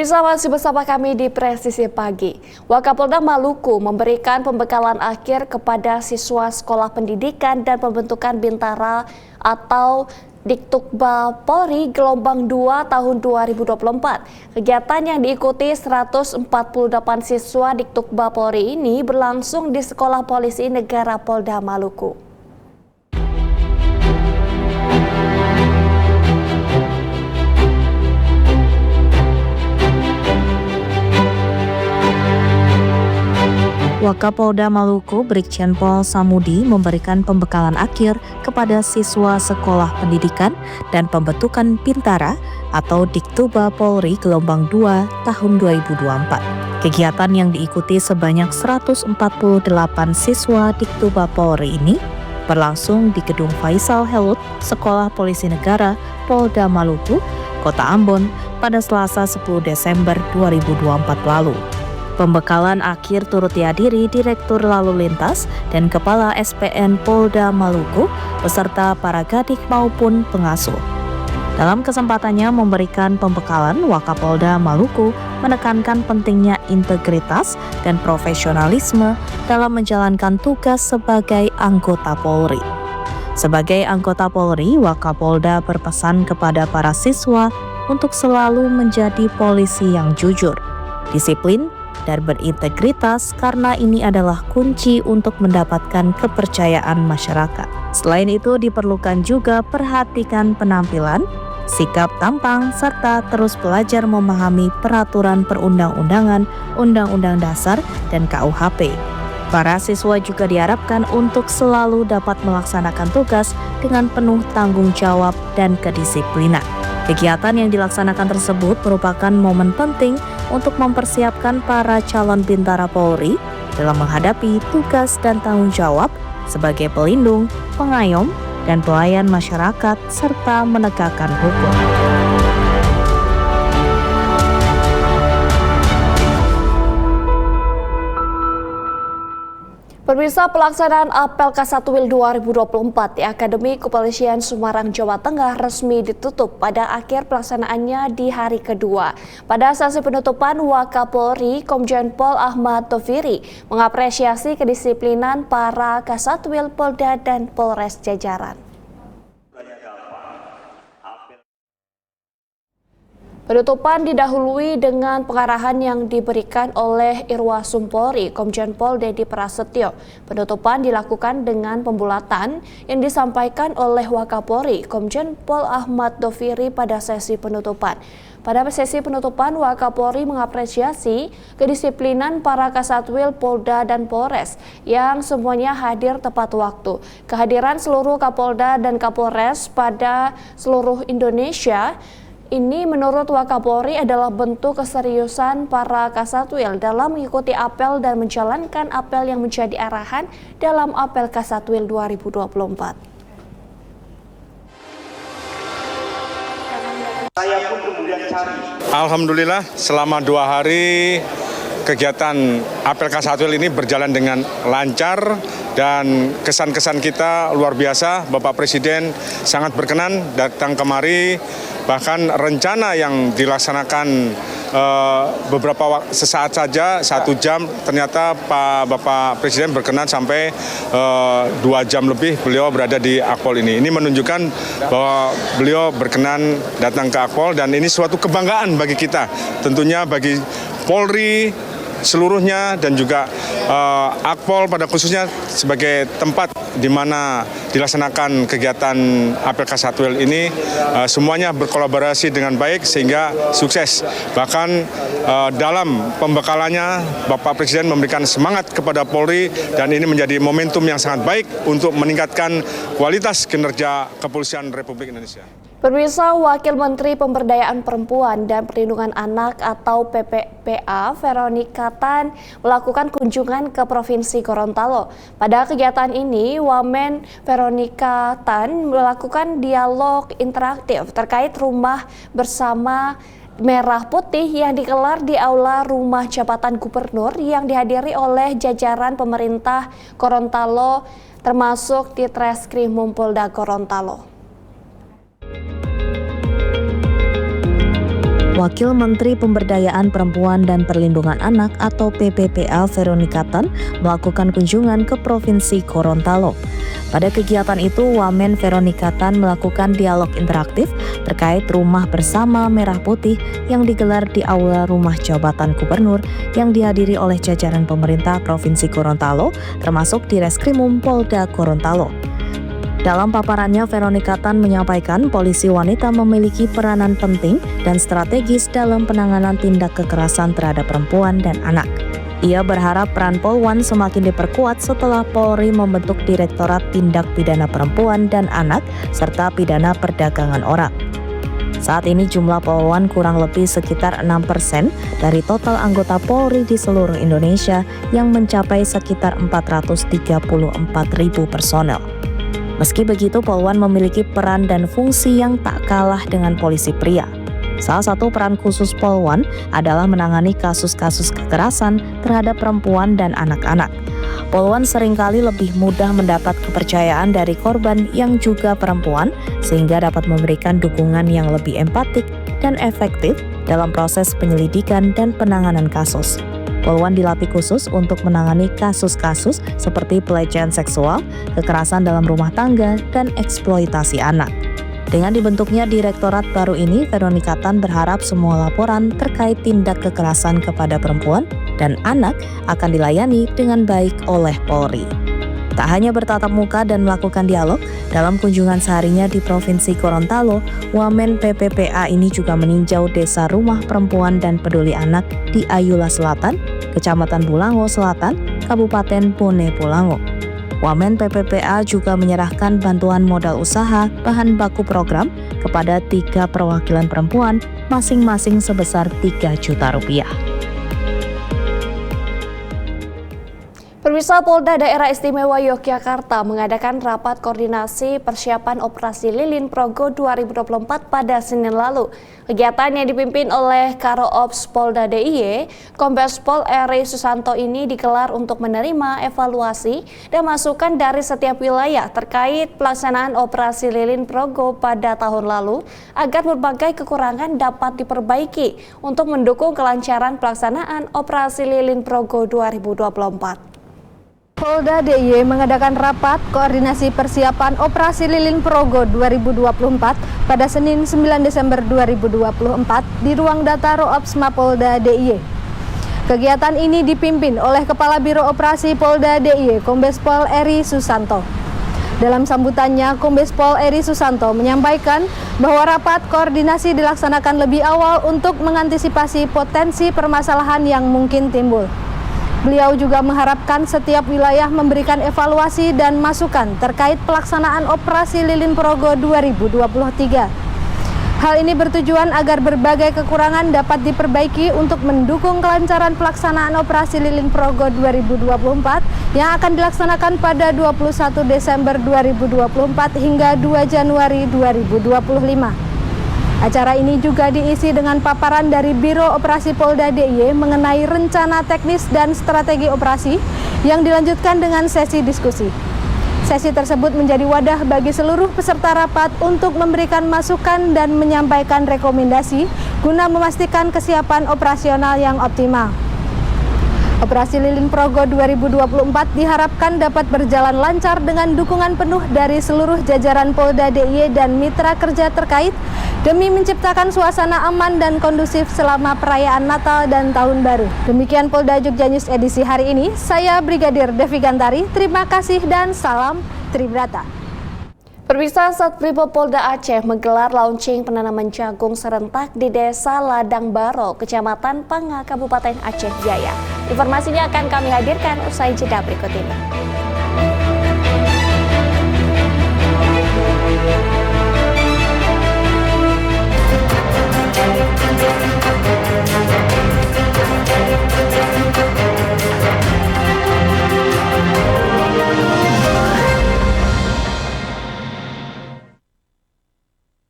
Pemirsa, masih bersama kami di Presisi Pagi. Wakapolda Maluku memberikan pembekalan akhir kepada siswa sekolah pendidikan dan pembentukan Bintara atau Diktukba Polri gelombang 2 tahun 2024. Kegiatan yang diikuti 148 siswa Diktukba Polri ini berlangsung di Sekolah Polisi Negara Polda Maluku. Wakapolda Maluku Brigjen Pol Samudi memberikan pembekalan akhir kepada siswa sekolah pendidikan dan pembentukan Bintara atau Diktukba Polri gelombang 2 tahun 2024. Kegiatan yang diikuti sebanyak 148 siswa Diktukba Polri ini berlangsung di Gedung Faisal Helut, Sekolah Polisi Negara Polda Maluku, Kota Ambon pada Selasa 10 Desember 2024 lalu. Pembekalan akhir turut dihadiri Direktur Lalu Lintas dan Kepala SPN Polda Maluku beserta para gadis maupun pengasuh. Dalam kesempatannya memberikan pembekalan, Wakapolda Maluku menekankan pentingnya integritas dan profesionalisme dalam menjalankan tugas sebagai anggota Polri. Sebagai anggota Polri, Wakapolda berpesan kepada para siswa untuk selalu menjadi polisi yang jujur, disiplin, dan berintegritas karena ini adalah kunci untuk mendapatkan kepercayaan masyarakat. Selain itu diperlukan juga perhatikan penampilan, sikap tampang, serta terus belajar memahami peraturan perundang-undangan, Undang-Undang Dasar, dan KUHP. Para siswa juga diharapkan untuk selalu dapat melaksanakan tugas dengan penuh tanggung jawab dan kedisiplinan. Kegiatan yang dilaksanakan tersebut merupakan momen penting untuk mempersiapkan para calon Bintara Polri dalam menghadapi tugas dan tanggung jawab sebagai pelindung, pengayom, dan pelayan masyarakat serta menegakkan hukum. Pemirsa, pelaksanaan Apel Kasatwil 2024 di Akademi Kepolisian Semarang, Jawa Tengah resmi ditutup pada akhir pelaksanaannya di hari kedua. Pada sesi penutupan, Wakapolri Komjen Pol Ahmad Doviri mengapresiasi kedisiplinan para Kasatwil Polda dan Polres jajaran. Penutupan didahului dengan pengarahan yang diberikan oleh Irwasum Polri, Komjen Pol Dedi Prasetyo. Penutupan dilakukan dengan pembulatan yang disampaikan oleh Wakapolri, Komjen Pol Ahmad Doviri pada sesi penutupan. Pada sesi penutupan, Wakapolri mengapresiasi kedisiplinan para Kasatwil Polda dan Polres yang semuanya hadir tepat waktu. Kehadiran seluruh Kapolda dan Kapolres pada seluruh Indonesia ini menurut Wakapolri adalah bentuk keseriusan para Kasatwil dalam mengikuti apel dan menjalankan apel yang menjadi arahan dalam Apel Kasatwil 2024. Alhamdulillah selama 2 hari kegiatan Apel Kasatwil ini berjalan dengan lancar dan kesan-kesan kita luar biasa. Bapak Presiden sangat berkenan datang kemari, bahkan rencana yang dilaksanakan sesaat saja, 1 jam, ternyata Bapak Presiden berkenan sampai 2 jam lebih beliau berada di Akpol ini. Ini menunjukkan bahwa beliau berkenan datang ke Akpol dan ini suatu kebanggaan bagi kita, tentunya bagi Polri seluruhnya dan juga Akpol pada khususnya sebagai tempat di mana dilaksanakan kegiatan Apel Kasatwil ini, semuanya berkolaborasi dengan baik sehingga sukses. Bahkan dalam pembekalannya Bapak Presiden memberikan semangat kepada Polri dan ini menjadi momentum yang sangat baik untuk meningkatkan kualitas kinerja Kepolisian Republik Indonesia. Pemirsa, Wakil Menteri Pemberdayaan Perempuan dan Perlindungan Anak atau PPPA Veronica Tan melakukan kunjungan ke Provinsi Gorontalo. Pada kegiatan ini, Wamen Veronica Tan melakukan dialog interaktif terkait rumah bersama Merah Putih yang digelar di Aula Rumah Jabatan Gubernur yang dihadiri oleh jajaran pemerintah Gorontalo termasuk di Treskrimum Polda Gorontalo. Wakil Menteri Pemberdayaan Perempuan dan Perlindungan Anak atau PPPA Veronica Tan melakukan kunjungan ke Provinsi Gorontalo. Pada kegiatan itu, Wamen Veronica Tan melakukan dialog interaktif terkait rumah bersama Merah Putih yang digelar di Aula Rumah Jabatan Gubernur yang dihadiri oleh jajaran pemerintah Provinsi Gorontalo, termasuk Direskrimum Polda Gorontalo. Dalam paparannya, Veronica Tan menyampaikan polisi wanita memiliki peranan penting dan strategis dalam penanganan tindak kekerasan terhadap perempuan dan anak. Ia berharap peran Polwan semakin diperkuat setelah Polri membentuk Direktorat Tindak Pidana Perempuan dan Anak serta Pidana Perdagangan Orang. Saat ini jumlah Polwan kurang lebih sekitar 6% dari total anggota Polri di seluruh Indonesia yang mencapai sekitar 434.000 personel. Meski begitu, Polwan memiliki peran dan fungsi yang tak kalah dengan polisi pria. Salah satu peran khusus Polwan adalah menangani kasus-kasus kekerasan terhadap perempuan dan anak-anak. Polwan seringkali lebih mudah mendapat kepercayaan dari korban yang juga perempuan, sehingga dapat memberikan dukungan yang lebih empatik dan efektif dalam proses penyelidikan dan penanganan kasus. Polwan dilatih khusus untuk menangani kasus-kasus seperti pelecehan seksual, kekerasan dalam rumah tangga, dan eksploitasi anak. Dengan dibentuknya direktorat baru ini, Veronica Tan berharap semua laporan terkait tindak kekerasan kepada perempuan dan anak akan dilayani dengan baik oleh Polri. Tak hanya bertatap muka dan melakukan dialog, dalam kunjungan seharinya di Provinsi Gorontalo, Wamen PPPA ini juga meninjau Desa Rumah Perempuan dan Peduli Anak di Ayula Selatan, Kecamatan Bulango Selatan, Kabupaten Bone Bolango. Wamen PPPA juga menyerahkan bantuan modal usaha bahan baku program kepada 3 perwakilan perempuan, masing-masing sebesar Rp3 juta. Pemirsa, Polda Daerah Istimewa Yogyakarta mengadakan rapat koordinasi persiapan operasi Lilin Progo 2024 pada Senin lalu. Kegiatan yang dipimpin oleh Karo Ops Polda DIY, Kombes Pol Eri Susanto ini digelar untuk menerima evaluasi dan masukan dari setiap wilayah terkait pelaksanaan operasi Lilin Progo pada tahun lalu agar berbagai kekurangan dapat diperbaiki untuk mendukung kelancaran pelaksanaan operasi Lilin Progo 2024. Polda DIY mengadakan rapat koordinasi persiapan operasi Lilin Progo 2024 pada Senin 9 Desember 2024 di ruang data Roops Mapolda DIY. Kegiatan ini dipimpin oleh Kepala Biro Operasi Polda DIY, Kombes Pol Eri Susanto. Dalam sambutannya, Kombes Pol Eri Susanto menyampaikan bahwa rapat koordinasi dilaksanakan lebih awal untuk mengantisipasi potensi permasalahan yang mungkin timbul. Beliau juga mengharapkan setiap wilayah memberikan evaluasi dan masukan terkait pelaksanaan operasi Lilin Progo 2023. Hal ini bertujuan agar berbagai kekurangan dapat diperbaiki untuk mendukung kelancaran pelaksanaan operasi Lilin Progo 2024 yang akan dilaksanakan pada 21 Desember 2024 hingga 2 Januari 2025. Acara ini juga diisi dengan paparan dari Biro Operasi Polda DIY mengenai rencana teknis dan strategi operasi yang dilanjutkan dengan sesi diskusi. Sesi tersebut menjadi wadah bagi seluruh peserta rapat untuk memberikan masukan dan menyampaikan rekomendasi guna memastikan kesiapan operasional yang optimal. Operasi Lilin Progo 2024 diharapkan dapat berjalan lancar dengan dukungan penuh dari seluruh jajaran Polda DIY dan mitra kerja terkait demi menciptakan suasana aman dan kondusif selama perayaan Natal dan Tahun Baru. Demikian Polda Jogja News edisi hari ini. Saya Brigadir Devi Gantari. Terima kasih dan salam Tribrata. Pemirsa, Satbrimob Polda Aceh menggelar launching penanaman jagung serentak di Desa Ladang Baro, Kecamatan Panga, Kabupaten Aceh Jaya. Informasinya akan kami hadirkan usai jeda berikut ini.